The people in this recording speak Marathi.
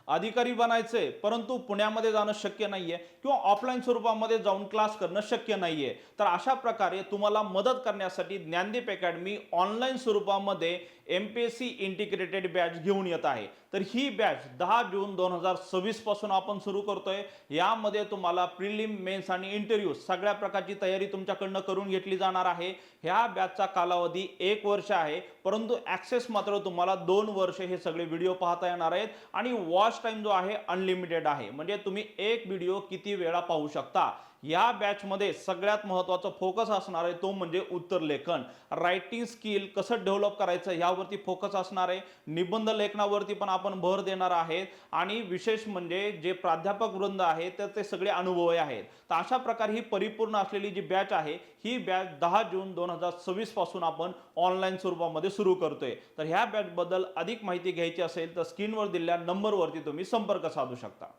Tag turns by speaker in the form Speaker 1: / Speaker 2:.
Speaker 1: अधिकारी बनायचंय परंतु पुण्यामध्ये जाणं शक्य नाहीये किंवा ऑफलाईन स्वरूपामध्ये जाऊन क्लास करणं शक्य नाहीये, तर अशा प्रकारे तुम्हाला मदत करण्यासाठी ज्ञानदीप अकॅडमी ऑनलाईन स्वरूपामध्ये MPSC इंटिग्रेटेड बॅच घेऊन येत आहे। तर ही बॅच 10 जून 2026 पासून आपण सुरू करतोय। यामध्ये तुम्हाला प्रिलिम, मेन्स आणि इंटरव्ह्यू सगळ्या प्रकारची तयारी तुमच्याकडनं करून घेतली जाणार आहे। ह्या बॅचचा कालावधी 1 वर्ष आहे, परंतु ॲक्सेस मात्र तुम्हाला 2 वर्ष हे सगळे व्हिडिओ पाहता येणार आहेत आणि वॉच टाइम जो आहे अनलिमिटेड आहे, म्हणजे तुम्ही एक व्हिडिओ किती वेळा पाहू शकता। या बॅच मध्ये सगळ्यात महत्त्वाचा फोकस असणार आहे तो म्हणजे उत्तर लेखन, रायटिंग स्किल कसं डेव्हलप करायचं यावरती फोकस असणार आहे। निबंध लेखनावरती पण आपण भर देणार आहेत आणि विशेष म्हणजे जे प्राध्यापक वृंद आहे तर ते सगळे अनुभवी आहेत। तर अशा प्रकारे ही परिपूर्ण असलेली जी बॅच आहे ही बॅच 10 जून 2026 पासून आपण ऑनलाईन स्वरूपामध्ये सुरू करतोय। तर ह्या बॅच बद्दल अधिक माहिती घ्यायची असेल तर स्क्रीनवर दिलेल्या नंबरवरती तुम्ही संपर्क साधू शकता।